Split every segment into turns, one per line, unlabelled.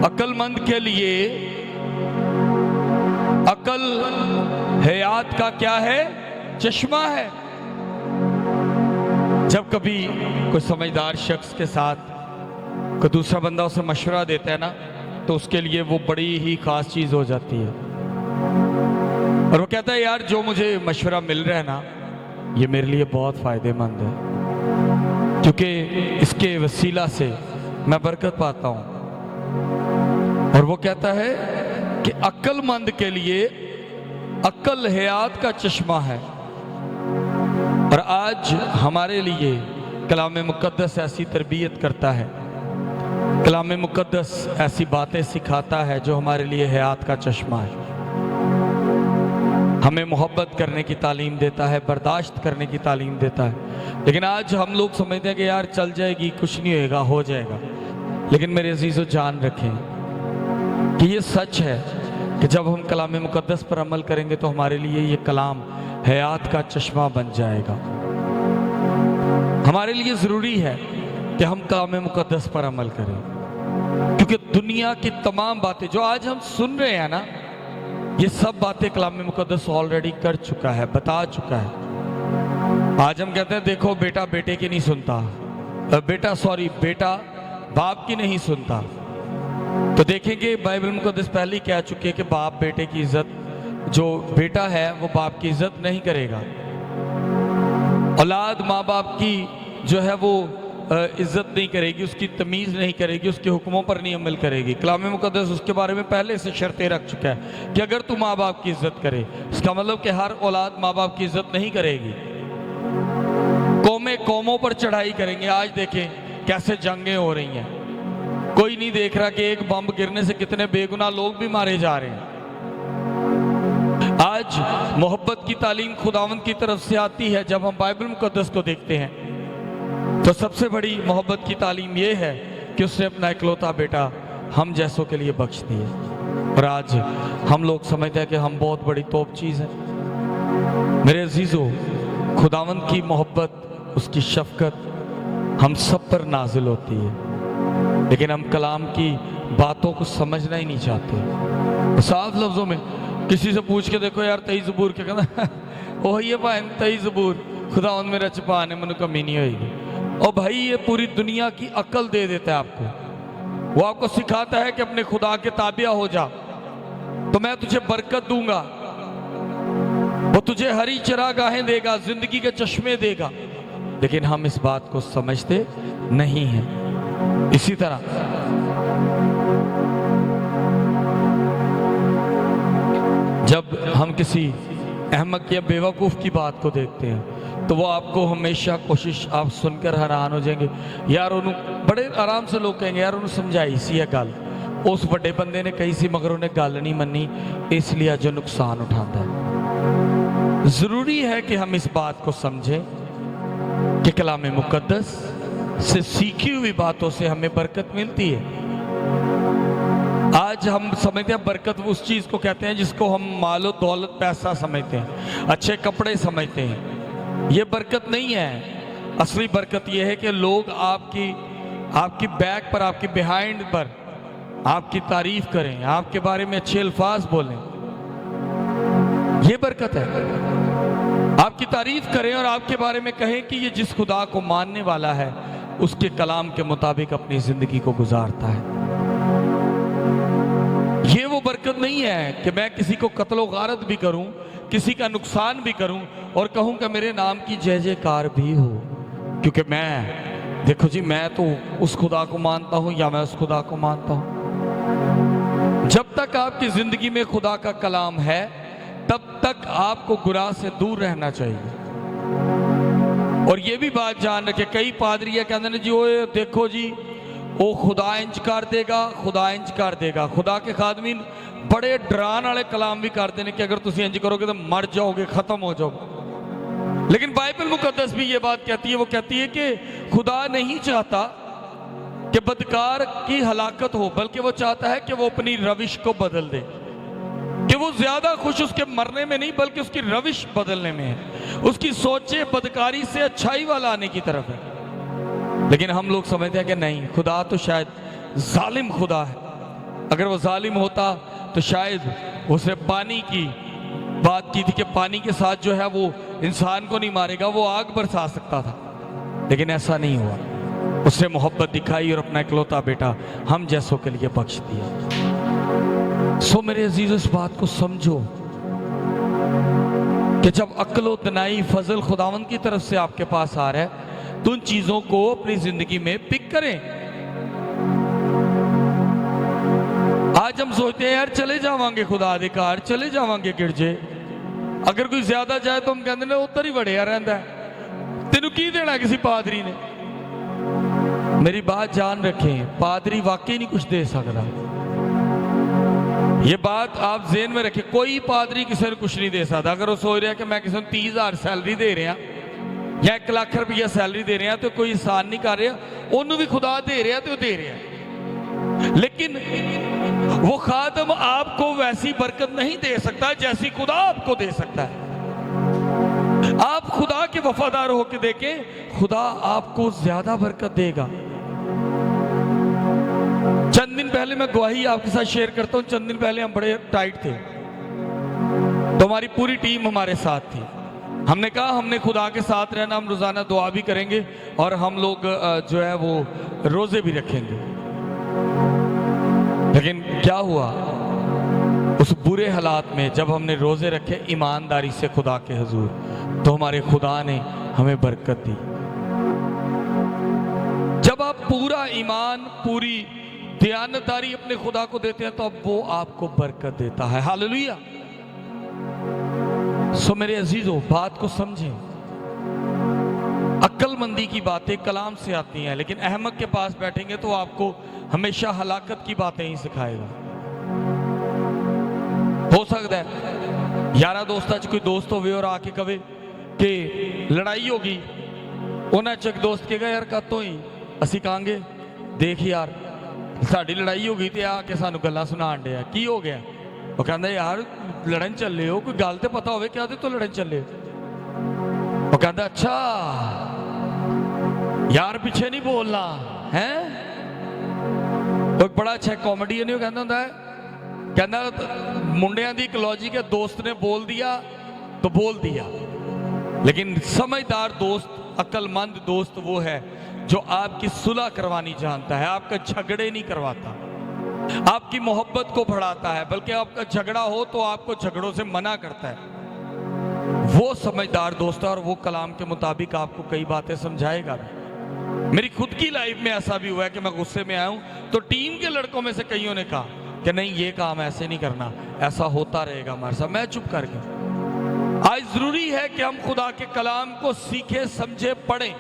अक्लमंद के लिए अकल हयात का क्या है? चश्मा है। जब कभी कोई समझदार शख्स के साथ कोई दूसरा बंदा उसे मशवरा देता है ना, तो उसके लिए वो बड़ी ही खास चीज हो जाती है। और वो कहता है, यार जो मुझे मशवरा मिल रहा है ना, ये मेरे लिए बहुत फायदेमंद है, क्योंकि इसके वसीला से मैं बरकत पाता हूं। और वो कहता है कि अक्लमंद के लिए अक्ल हयात का चश्मा है। और आज हमारे लिए कलाम मुक़द्दस ऐसी तरबियत करता है, कलाम मुक़द्दस ऐसी बातें सिखाता है जो हमारे लिए हयात का चश्मा है। हमें मोहब्बत करने की तालीम देता है, बर्दाश्त करने की तालीम देता है। लेकिन आज हम लोग समझते हैं कि यार चल जाएगी, कुछ नहीं होएगा, हो जाएगा। लेकिन मेरे अजीज़ों, जान रखें कि ये सच है कि जब हम कलाम मुक़द्दस पर अमल करेंगे तो हमारे लिए ये कलाम हयात का चश्मा बन जाएगा। हमारे लिए ज़रूरी है कि हम कलाम मुक़द्दस पर अमल करें, क्योंकि दुनिया की तमाम बातें जो आज हम सुन रहे हैं ना, ये सब बातें कलाम मुक़द्दस ऑलरेडी कर चुका है, बता चुका है। आज हम कहते हैं देखो बेटा बेटे की नहीं सुनता, बेटा बाप की नहीं सुनता। तो देखेंगे बाइबल मुक़द्दस पहले ही कह चुके हैं कि बाप बेटे की इज्जत, जो बेटा है वो बाप की इज्जत नहीं करेगा। औलाद माँ बाप की जो है वो इज्जत नहीं करेगी, उसकी तमीज़ नहीं करेगी, उसके हुक्मों पर नहीं अमल करेगी। कलाम मुक़द्दस उसके बारे में पहले से शर्तें रख चुका है कि अगर तू माँ बाप की इज्जत करे, इसका मतलब कि हर औलाद माँ बाप की इज्जत नहीं करेगी। कौमों पर चढ़ाई करेंगे। आज देखें कैसे जंगें हो रही हैं, कोई नहीं देख रहा कि एक बम गिरने से कितने बेगुनाह लोग भी मारे जा रहे हैं। आज मोहब्बत की तालीम खुदावंद की तरफ से आती है। जब हम बाइबल मुक़द्दस को देखते हैं तो सबसे बड़ी मोहब्बत की तालीम यह है कि उसने अपना इकलौता बेटा हम जैसों के लिए बख्श दिए। और आज हम लोग समझते हैं कि हम बहुत बड़ी तोप चीज़ है। मेरे अजीज़ों, खुदावंद की मोहब्बत, उसकी शफकत हम सब पर नाजिल होती है, लेकिन हम कलाम की बातों को समझना ही नहीं चाहते। साफ लफ्ज़ों में किसी से पूछ के देखो यार 23 ज़बूर क्या कहना ओह ये भाई 23 ज़बूर खुदावंद मेरा छुपाने मनु कमी नहीं होगी। और भाई ये पूरी दुनिया की अकल दे देता है आपको। वो आपको सिखाता है कि अपने खुदा के ताबिया हो जा तो मैं तुझे बरकत दूंगा, वो तुझे हरी चरागाहें देगा, जिंदगी के चश्मे देगा। लेकिन हम इस बात को समझते नहीं हैं। इसी तरह जब हम किसी अहमक या बेवकूफ़ की बात को देखते हैं तो वो आपको हमेशा कोशिश, आप सुनकर हैरान हो जाएंगे, यार उन्होंने बड़े आराम से लोग कहेंगे यार उन्होंने समझाई सी है गल, उस बड़े बंदे ने कही सी मगर उन्हें गल नहीं मनी, इसलिए जो नुकसान उठाता है। ज़रूरी है कि हम इस बात को समझें कि कलाम मुक़द्दस से सीखी हुई बातों से हमें बरकत मिलती है। आज हम समझते हैं बरकत उस चीज़ को कहते हैं जिसको हम मालो दौलत पैसा समझते हैं, अच्छे कपड़े समझते हैं। ये बरकत नहीं है। असली बरकत ये है कि लोग आपकी बैक पर, आपकी बिहाइंड पर आपकी तारीफ करें, आपके बारे में अच्छे अल्फाज बोलें। ये बरकत है। आपकी तारीफ करें और आपके बारे में कहें कि ये जिस खुदा को मानने वाला है उसके कलाम के मुताबिक अपनी ज़िंदगी को गुजारता है। ये वो बरकत नहीं है कि मैं किसी को कत्लो गारत भी करूं, किसी का नुकसान भी करूं और कहूं कि मेरे नाम की जय जयकार भी हो, क्योंकि मैं, देखो जी, मैं तो उस खुदा को मानता हूं या मैं उस खुदा को मानता हूं। जब तक आपकी जिंदगी में खुदा का कलाम है तब तक आपको गुनाह से दूर रहना चाहिए। और ये भी बात जान रखे, कई पादरी ये कहते हैं जी ओए देखो जी वो खुदा इंज कर देगा, खुदा इंज कर देगा। खुदा के खादमीन बड़े डरान वाले कलाम भी करते हैं कि अगर तुम इंज करोगे तो मर जाओगे, खत्म हो जाओगे। लेकिन बाइबल मुक़द्दस भी ये बात कहती है, वो कहती है कि खुदा नहीं चाहता कि बदकार की हलाकत हो, बल्कि वो चाहता है कि वो अपनी रविश को बदल दे, कि वो ज्यादा खुश उसके मरने में नहीं बल्कि उसकी रविश बदलने में है। उसकी सोचे बदकारी से अच्छाई वाला आने की तरफ है। लेकिन हम लोग समझते हैं कि नहीं, खुदा तो शायद जालिम खुदा है, अगर वो जालिम होता तो शायद उसने पानी की बात की थी कि पानी के साथ जो है वो इंसान को नहीं मारेगा, वो आग बरसा सकता था, लेकिन ऐसा नहीं हुआ। उसने मोहब्बत दिखाई और अपना इकलौता बेटा हम जैसों के लिए बख्श दिया। सो मेरे अजीज, इस बात को समझो कि जब अक्ल दनाई फजल खुदावंद की तरफ से आपके पास आ रहा है तो उन चीजों को अपनी जिंदगी में पिक करें। आज हम सोचते हैं यार चले जावांगे खुदा दे घर, चले जावांगे गिरजे, अगर कोई ज्यादा जाए तो हम कहते हैं उधर ही वड़िया रहता है, तेनू की देना किसी पादरी ने। मेरी बात जान रखें, पादरी वाकई नहीं कुछ दे सकता, ये बात आप जेहन में रखें। कोई पादरी किसी को कुछ नहीं दे सकता। अगर वो सोच रहा है कि मैं किसी को 30,000 सैलरी दे रहा या 1 लाख रुपया सैलरी दे रहा तो कोई एहसान नहीं कर रहा, उन्होंने भी खुदा दे रहा तो दे रहा है, लेकिन वो खादम आपको वैसी बरकत नहीं दे सकता जैसी खुदा आपको दे सकता है। आप खुदा के वफादार होकर देखें, खुदा आपको ज्यादा बरकत देगा। चंद दिन पहले मैं गवाही आपके साथ शेयर करता हूं। चंद दिन पहले हम बड़े टाइट थे, तो हमारी पूरी टीम हमारे साथ थी। हमने कहा हमने खुदा के साथ रहना, हम रोजाना दुआ भी करेंगे और हम लोग जो है वो रोजे भी रखेंगे। लेकिन क्या हुआ, उस बुरे हालात में जब हमने रोजे रखे ईमानदारी से खुदा के हुजूर, तो हमारे खुदा ने हमें बरकत दी। जब आप पूरा ईमान, पूरी दयानतदारी अपने खुदा को देते हैं तो अब वो आपको बरकत देता है। हालेलुया। सो मेरे अजीजों, बात को समझें। अक्लमंदी की बातें कलाम से आती हैं, लेकिन अहमक के पास बैठेंगे तो आपको हमेशा हलाकत की बातें ही सिखाएगा। हो सकता है यारा दोस्ता च कोई दोस्त होवे और आके कहे कि लड़ाई होगी, उन्हें चक दोस्त कहेगा यार कतों ही, असी कहांगे देख यार साड़ी लड़ाई हो गई, तो आके सानू गल्लां सुनाण दिया, की हो गया? वो कहता यार लड़न चले हो, कोई गल तो पता होवे क्या तो लड़न चले। वो कहता अच्छा यार पीछे नहीं बोलना है। एक बड़ा अच्छा कॉमेडियन कहता होंदा है, कहता मुंडियां दी एक लॉजिक है, दोस्त ने बोल दिया तो बोल दिया, लेकिन समझदार दोस्त, अक्लमंद दोस्त वो है जो आपकी सुलह करवानी जानता है, आपका झगड़े नहीं करवाता, आपकी मोहब्बत को बढ़ाता है, बल्कि आपका झगड़ा हो तो आपको झगड़ों से मना करता है। वो समझदार दोस्त है और वो कलाम के मुताबिक आपको कई बातें समझाएगा भी। मेरी खुद की लाइफ में ऐसा भी हुआ है कि मैं गुस्से में आया हूं तो टीम के लड़कों में से कईयों ने कहा कि नहीं ये काम ऐसे नहीं करना, ऐसा होता रहेगा हमारे साथ। मैं चुप कर गया। आज जरूरी है कि हम खुदा के कलाम को सीखे, समझे, पढ़ें।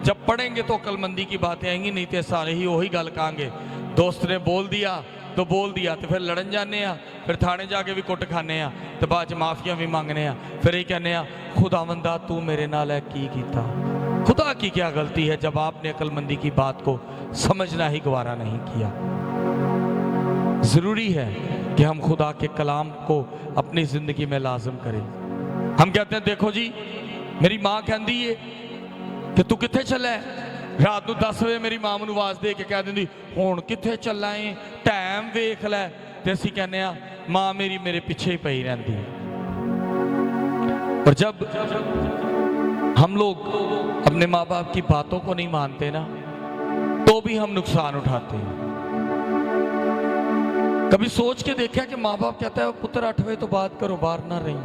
जब पढ़ेंगे तो अक्लमंदी की बातें आएंगी, नहीं तो सारे ही वही गल कहेंगे, दोस्त ने बोल दिया तो बोल दिया, तो फिर लड़न जाने आ, फिर थाने जाके भी कुट खाने आ, तो बाद माफिया भी मंगने आ, फिर ये कहने आ खुदावंदा तू मेरे नाल है की कीता। खुदा की क्या गलती है जब आपने अक्लमंदी की बात को समझना ही गवारा नहीं किया। जरूरी है कि हम खुदा के कलाम को अपनी जिंदगी में लाजम करें। हम कहते हैं देखो जी मेरी माँ कहती है कि तू किथे चला है, रात को 10 बजे मेरी मां मैनू आवाज दे के कह देंदी हुण किथे चला है, टाइम वेख लै, ते असीं कहने आ मां मेरी मेरे पीछे ही पई रहती है। और जब हम लोग अपने माँ बाप की बातों को नहीं मानते ना, तो भी हम नुकसान उठाते हैं। कभी सोच के देखा कि माँ बाप कहता है पुत्र 8 बजे तो बात करो, बाहर ना रही,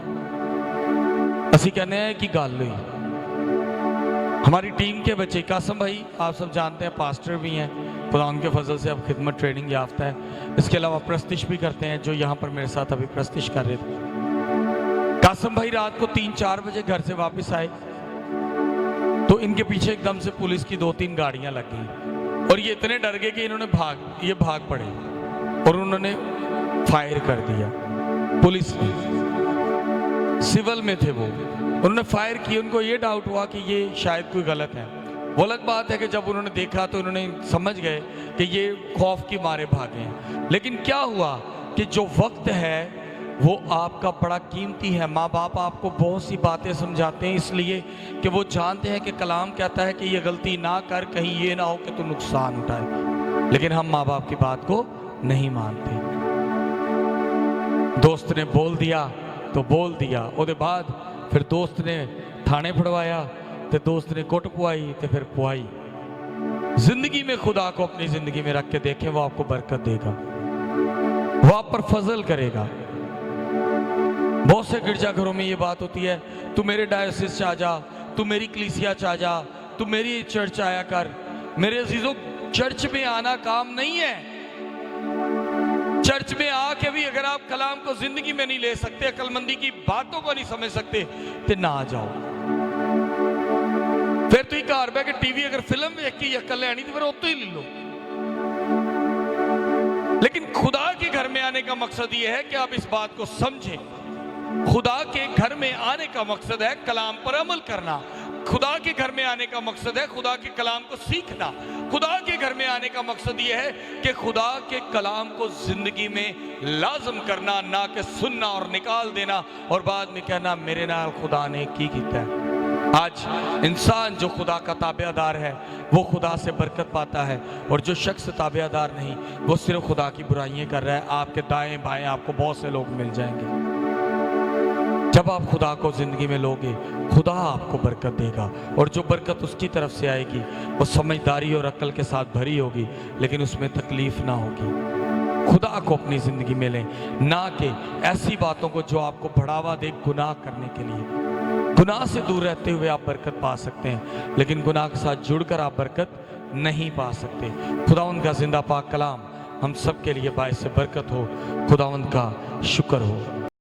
असीं कहने हैं कि गल हुई। हमारी टीम के बच्चे कासम भाई आप सब जानते हैं, पास्टर भी हैं, खुदा उनके फजल से अब खिदमत ट्रेनिंग याफ्ता है, इसके अलावा प्रस्तिश भी करते हैं, जो यहाँ पर मेरे साथ अभी प्रस्तिश कर रहे थे। कासम भाई रात को 3-4 बजे घर से वापस आए तो इनके पीछे एकदम से पुलिस की 2-3 गाड़ियां लग गई और ये इतने डर गए कि इन्होंने भाग पड़े और उन्होंने फायर कर दिया। पुलिस सिविल में थे वो, उन्होंने फायर किया। उनको ये डाउट हुआ कि ये शायद कोई गलत है। वो अलग बात है कि जब उन्होंने देखा तो उन्होंने समझ गए कि ये खौफ के मारे भागे हैं। लेकिन क्या हुआ कि जो वक्त है वो आपका बड़ा कीमती है। माँ बाप आपको बहुत सी बातें समझाते हैं इसलिए कि वो जानते हैं कि कलाम कहता है कि ये गलती ना कर, कहीं ये ना हो कि तू नुकसान उठाए। लेकिन हम माँ बाप की बात को नहीं मानते। दोस्त ने बोल दिया तो बोल दिया, ਉਹਦੇ ਬਾਅਦ फिर दोस्त ने थाने फड़वाया तो दोस्त ने कुट पुआई तो फिर पुआई। जिंदगी में खुदा को अपनी जिंदगी में रख के देखें, वो आपको बरकत देगा, वो आप पर फजल करेगा। बहुत से गिरजाघरों में ये बात होती है, तू मेरे डायोसिस से आ जा, तू मेरी कलीसिया से आ जा, तू मेरी चर्च आया कर। मेरे अजीजों, चर्च में आना काम नहीं है। चर्च में आके भी अगर आप कलाम को जिंदगी में नहीं ले सकते, अक्लमंदी की बातों को नहीं समझ सकते, तो ना आ जाओ। फिर तुम घर बह के टीवी अगर फिल्म देख के अकल लैनी तो फिर उतो ही ले लो। लेकिन खुदा के घर में आने का मकसद यह है कि आप इस बात को समझें। खुदा के घर में आने का मकसद है कलाम पर अमल करना। खुदा के घर में आने का मकसद है खुदा के कलाम को सीखना। खुदा के घर में आने का मकसद यह है कि खुदा के कलाम को जिंदगी में लाजम करना, ना कि सुनना और निकाल देना और बाद में कहना मेरे नाल खुदा ने की किया है। आज इंसान जो खुदा का ताबेदार है वो खुदा से बरकत पाता है, और जो शख्स ताबेदार नहीं वो सिर्फ खुदा की बुराइयां कर रहा है। आपके दाएं बाएं आपको बहुत से लोग मिल जाएंगे। जब आप खुदा को जिंदगी में लोगे, खुदा आपको बरकत देगा, और जो बरकत उसकी तरफ से आएगी वो समझदारी और अक्ल के साथ भरी होगी, लेकिन उसमें तकलीफ ना होगी। खुदा को अपनी जिंदगी में लें, ना कि ऐसी बातों को जो आपको बढ़ावा दे गुनाह करने के लिए। गुनाह से दूर रहते हुए आप बरकत पा सकते हैं, लेकिन गुनाह के साथ जुड़कर आप बरकत नहीं पा सकते। खुदावंद का जिंदा पाक कलाम हम सब के लिए बायस बरकत हो। खुदावंद का शुक्र हो।